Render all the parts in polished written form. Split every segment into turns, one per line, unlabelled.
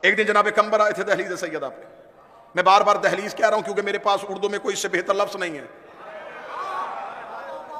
एक दिन जनाब कंबर आए थे दहलीज सैयदा पे। मैं बार बार दहलीज कह रहा हूं क्योंकि मेरे पास उर्दू में कोई इससे बेहतर लफ्ज नहीं है,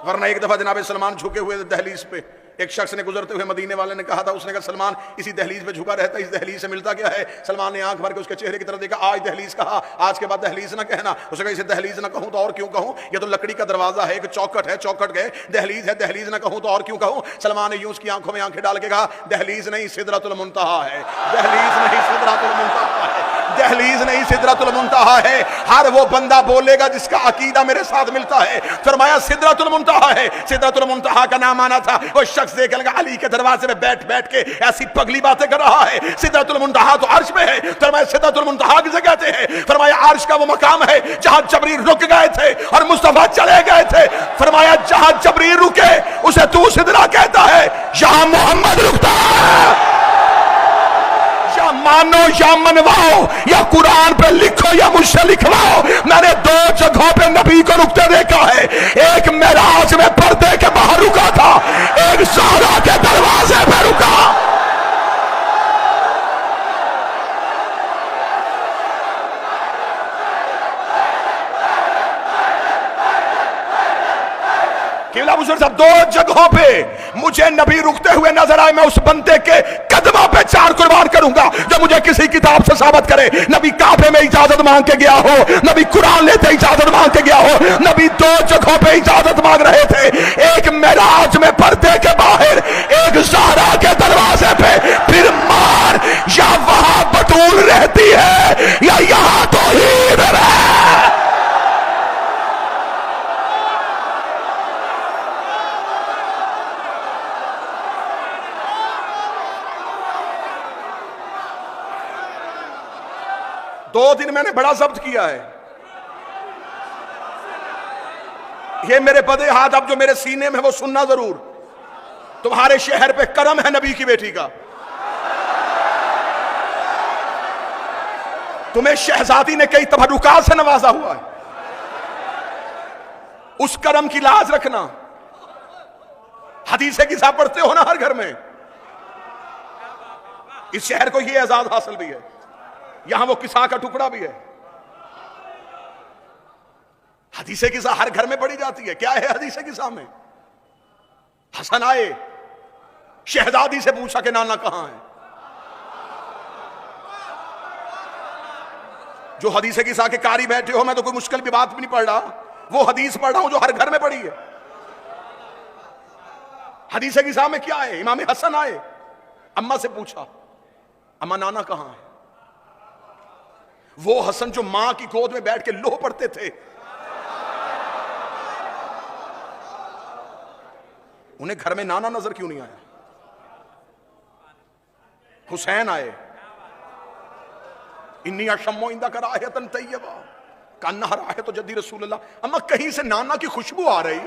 वरना एक दफा जनाब सलमान झुके हुए थे दहलीज पे। एक शख्स ने गुजरते हुए मदीने वाले ने कहा था, उसने कहा सलमान इसी दहलीज पे झुका रहता है, इस दहलीज से मिलता क्या है? सलमान ने आंख भर के उसके चेहरे की तरफ देखा, आज दहलीज कहा, आज के बाद दहलीज ना कहना। उसने कहा इसे दहलीज ना कहूं तो और क्यों कहूं, ये तो लकड़ी का दरवाजा है, एक चौखट है, चौखट गए, दहलीज है, दहलीज ना कहूं तो और क्यों कहूं? सलमान ने यूं उसकी आंखों में आंखें डाल के कहा, दहलीज नहीं सिदरतुल मुंतहा है, दहलीज नहीं सिदरतुल मुंतहा है, दहलीज नहीं सिदरतुल मुंतहा है। हर वो बंदा बोलेगा जिसका अकीदा मेरे साथ मिलता है। फरमाया सिदरतुल मुंतहा है। सिदरतुल मुंतहा का नाम आना था। वो शख्स देख लगा अली के दरवाजे में बैठ बैठ के ऐसी पगली बातें कर रहा है। सिदरतुल मुंतहा तो अर्श में है। फरमाया सिदरतुल मुंतहा किसे कहते हैं? फरमाया अर्श का वो मकाम है जहां जबरील रुक गए थे और मुस्तफा चले गए थे। फरमाया जहां जबरील रुके उसे तू सिदरा कहता है, यहां मोहम्मद रुकता है। या मानो या मनवाओ, या कुरान पे लिखो या मुझसे लिखवाओ, मैंने दो जगहों पे नबी को रुकते देखा है। एक मेराज में पर्दे के बाहर रुका था, एक ज़हरा के दरवाजे पे रुका। किबला बुजुर्ग साहब, दो जगहों पे मुझे नबी रुकते हुए नजर आए। मैं उस बंदे के कदमों पे चार कुर्बान करूंगा जो मुझे किसी किताब से साबित करे। नबी काबे में इजाजत मांग के गया हो, नबी कुरान लेते इजाजत मांग के गया हो। नबी दो जगहों पे इजाजत मांग रहे थे, एक मेराज में पर्दे के बाहर, एक ज़हरा के दरवाजे पे। फिर मार, या वहां बतूल रहती है या यहां तौहीद है। दो दिन मैंने बड़ा जब्त किया है। ये मेरे बदे हाथ अब जो मेरे सीने में वो सुनना जरूर। तुम्हारे शहर पे करम है नबी की बेटी का। तुम्हें शहजादी ने कई तबरुकात से नवाजा हुआ है, उस करम की लाज रखना। हदीसे किसा पढ़ते हो ना हर घर में। इस शहर को ये एजाज हासिल भी है, यहां वो किसा का टुकड़ा भी है। हदीसे किसा हर घर में पढ़ी जाती है। क्या है हदीसे किसा में? हसन आए, शहजादी से पूछा कि नाना कहां है। जो हदीसे किसा के कारी बैठे हो, मैं तो कोई मुश्किल भी बात भी नहीं पढ़ रहा, वो हदीस पढ़ रहा हूं जो हर घर में पढ़ी है। हदीसे किसा में क्या है? इमाम हसन आए, अम्मा से पूछा, अम्मा नाना कहां है? वो हसन जो मां की गोद में बैठ के लोह पढ़ते थे, उन्हें घर में नाना नजर क्यों नहीं आया? हुसैन आए, इन्नी अशम्मो इंदा कर आयतन तैयबा कान्ना है तो जद्दी रसूलुल्लाह। अम्मा कहीं से नाना की खुशबू आ रही।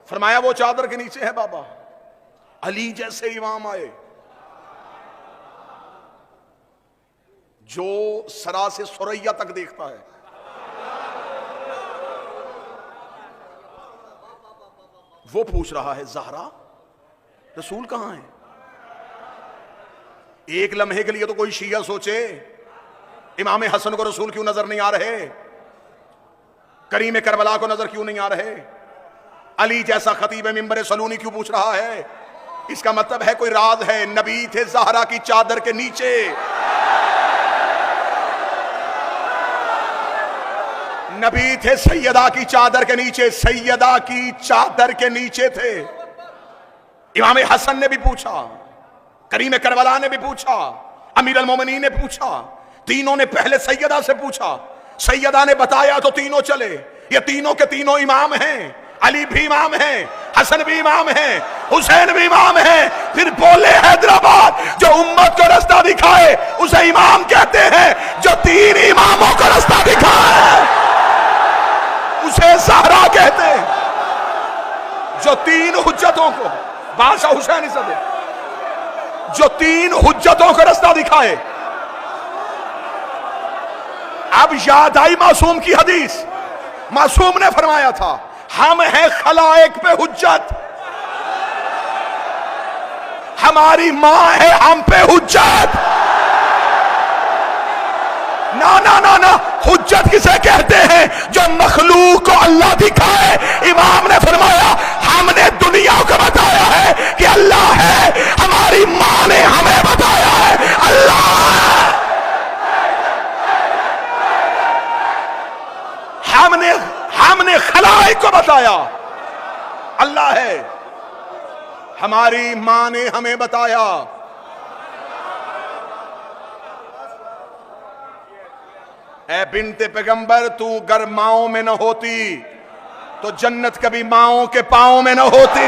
फरमाया वो चादर के नीचे है बाबा। अली जैसे इमाम आए जो सरा से सुरैया तक देखता है। वो पूछ रहा है, ज़हरा रसूल कहां है? एक लम्हे के लिए तो कोई शिया सोचे इमाम हसन को रसूल क्यों नजर नहीं आ रहे, करीम करबला को नजर क्यों नहीं आ रहे, अली जैसा खतीब मिंबर सलूनी क्यों पूछ रहा है? इसका मतलब है कोई राज है। नबी थे ज़हरा की चादर के नीचे। नबी थे सैयदा की चादर के नीचे, सैयदा की चादर के नीचे थे। इमाम हसन ने भी पूछा, करीम करबला ने भी पूछा, अमीर अल मोमिनीन ने पूछा, तीनों ने पहले सैयदा से पूछा। सैयदा ने बताया तो तीनों चले। ये तीनों के तीनों इमाम हैं। अली भी इमाम है, हसन भी इमाम है, हुसैन भी इमाम है। फिर बोले हैदराबाद जो उम्मत को रास्ता दिखाए उसे इमाम कहते हैं, जो तीन इमामों को रास्ता दिखाए उसे ज़हरा कहते हैं। जो तीन हुज्जतों को, बादशाह हुसैन इसे दे, जो तीन हुज्जतों को रास्ता दिखाए। अब याद आई मासूम की हदीस। मासूम ने फरमाया था, हम हैं खलाइक पे हुज्जत, हमारी मां है हम पे हुज्जत। ना ना ना ना, हुज्जत किसे कहते हैं? जो मखलूक को अल्लाह दिखाए। इमाम ने फरमाया हमने दुनिया को बताया है कि अल्लाह है, हमारी मां ने हमें बताया है अल्लाह है। हमने खलाइक को बताया अल्लाह है, हमारी मां ने हमें बताया। ऐ बिन्ते पैगंबर, तू गर माओं में न होती तो जन्नत कभी माओं के पांव में न होती।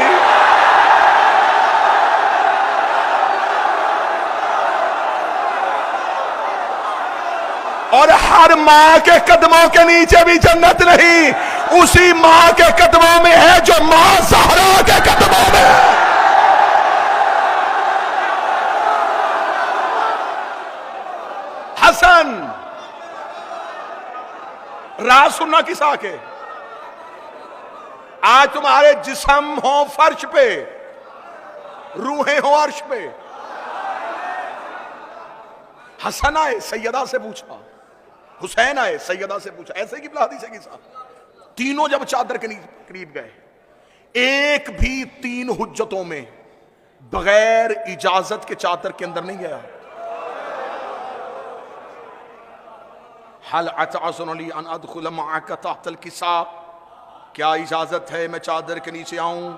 और हर मां के कदमों के नीचे भी जन्नत नहीं, उसी मां के कदमों में है जो मां ज़हरा के कदमों में है। हसन, राज सुनना किस आके? आज तुम्हारे जिस्म हो फर्श पे, रूहें हो अर्श पे। हसन आए, सैयदा से पूछा, हुसैन आए, सैयदा से पूछा, ऐसे की हदीस है किसा। तीनों जब चादर के करीब गए, एक भी तीन हुज्जतों में बगैर इजाजत के चादर के अंदर नहीं गया। हल अतअज़ुनी अन अदखुल मअक तहतल किसा, क्या इजाजत है मैं चादर के नीचे आऊं?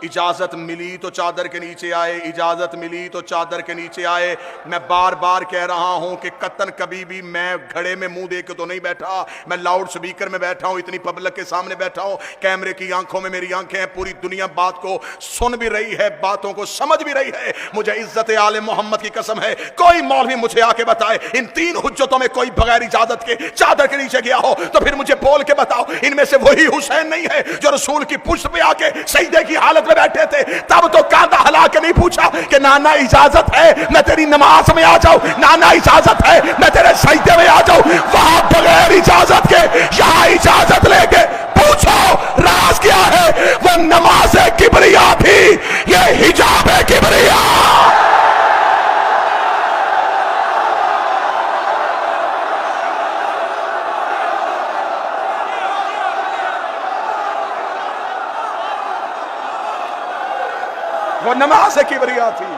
इजाजत मिली तो चादर के नीचे आए, इजाजत मिली तो चादर के नीचे आए। मैं बार बार कह रहा हूं कि कतन कभी भी मैं घड़े में मुंह देके तो नहीं बैठा, मैं लाउड स्पीकर में बैठा हूं, इतनी पब्लिक के सामने बैठा हूं, कैमरे की आंखों में मेरी आंखें हैं, पूरी दुनिया बात को सुन भी रही है, बातों को समझ भी रही है। मुझे इज्जत आले मोहम्मद की कसम है, कोई मौलवी मुझे आके बताए इन तीन हुज्जतों में कोई बगैर इजाजत के चादर के नीचे गया हो तो फिर मुझे बोल के बताओ इनमें से वही हुसैन नहीं है जो रसूल की पुष्ट पे आके सजदे की हालत में बैठे थे? तब तो कांधा हिला के नहीं पूछा कि नाना इजाजत है मैं तेरी नमाज में आ जाऊं, नाना इजाजत है मैं तेरे सजदे में आ जाऊं। वहां बगैर इजाजत के, यहां इजाजत लेके पूछो राज क्या है? वो नमाज किबरिया थी, ये हिजाब है किबरिया। वो नमाज किबरिया थी।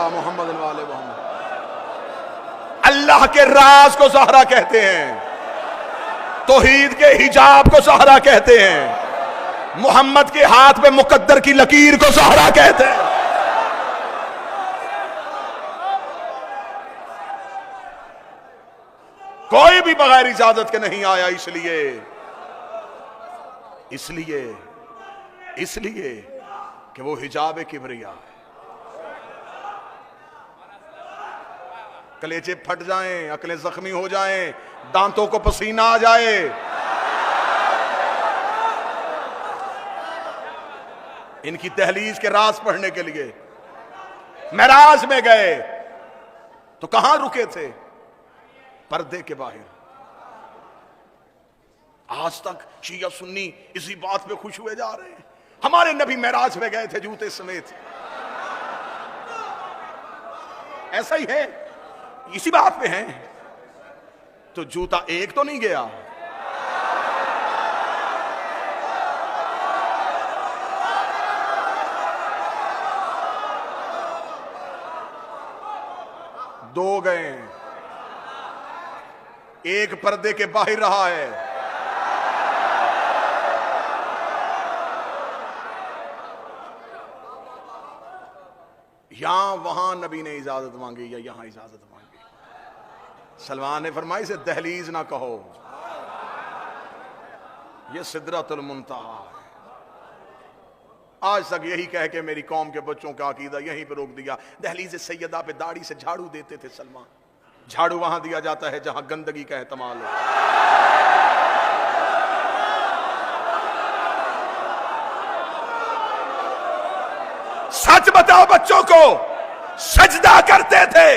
मोहम्मद वाले मोहम्मद। अल्लाह के राज को ज़हरा कहते हैं, तौहीद के हिजाब को ज़हरा कहते हैं, मोहम्मद के हाथ में मुकद्दर की लकीर को ज़हरा कहते हैं। कोई भी बगैर इजाजत के नहीं आया, इसलिए कि वो हिजाब किबरिया है। कलेजे फट जाएं, अकलें जख्मी हो जाएं, दांतों को पसीना आ जाए, इनकी दहलीज के राज पढ़ने के लिए मेराज में गए तो कहां रुके थे? पर्दे के बाहर। आज तक शिया सुन्नी इसी बात पे खुश हुए जा रहे हैं, हमारे नबी मेराज में गए थे जूते समेत। ऐसा ही है, इसी बात पे हैं। तो जूता एक तो नहीं गया, दो गए, एक पर्दे के बाहर रहा है। यहां वहां नबी ने इजाजत मांगी या यहां इजाजत मांगी। सलमान ने फरमाया इसे दहलीज ना कहो, यह सिदरतुल मुंतहा है। आज तक यही कह के मेरी कौम के बच्चों का अकीदा यहीं पे रोक दिया। दहलीज सैयदा पे दाढ़ी से झाड़ू देते थे सलमान। झाड़ू वहां दिया जाता है जहां गंदगी का एहतमाल हो। सच बताओ, बच्चों को सजदा करते थे।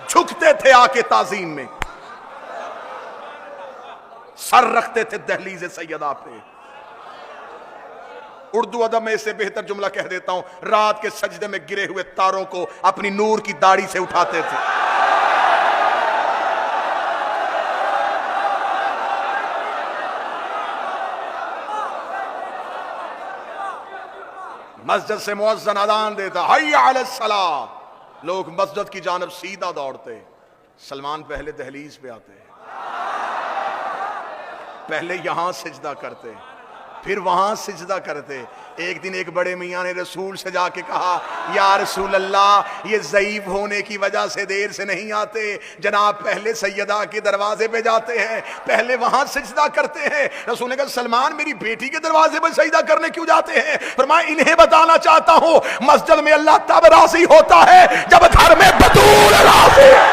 झुकते थे आके ताजीम में, सर रखते थे दहलीज सैयदा पे। उर्दू अदब में इससे बेहतर जुमला कह देता हूं, रात के सजदे में गिरे हुए तारों को अपनी नूर की दाढ़ी से उठाते थे। मस्जिद से मुअज्जिन अज़ान देता, हय्या अलस सलाह, लोग मस्जिद की जानब सीधा दौड़ते। सलमान पहले दहलीज पे आते, पहले यहां सिजदा करते, फिर वहां सिजदा करते। एक दिन एक बड़े मियां ने रसूल से जाके कहा, या रसूल अल्लाह, ये ज़ईफ होने की वजह से देर से नहीं आते, जनाब पहले सैयदा के दरवाजे पे जाते हैं, पहले वहां सिजदा करते हैं। रसूल ने कहा, सलमान मेरी बेटी के दरवाजे पे सजदा करने क्यों जाते हैं? फरमाया, इन्हें बताना चाहता हूं, मस्जिद में अल्लाह तब राजी होता है जब घर में बतूल राजी है।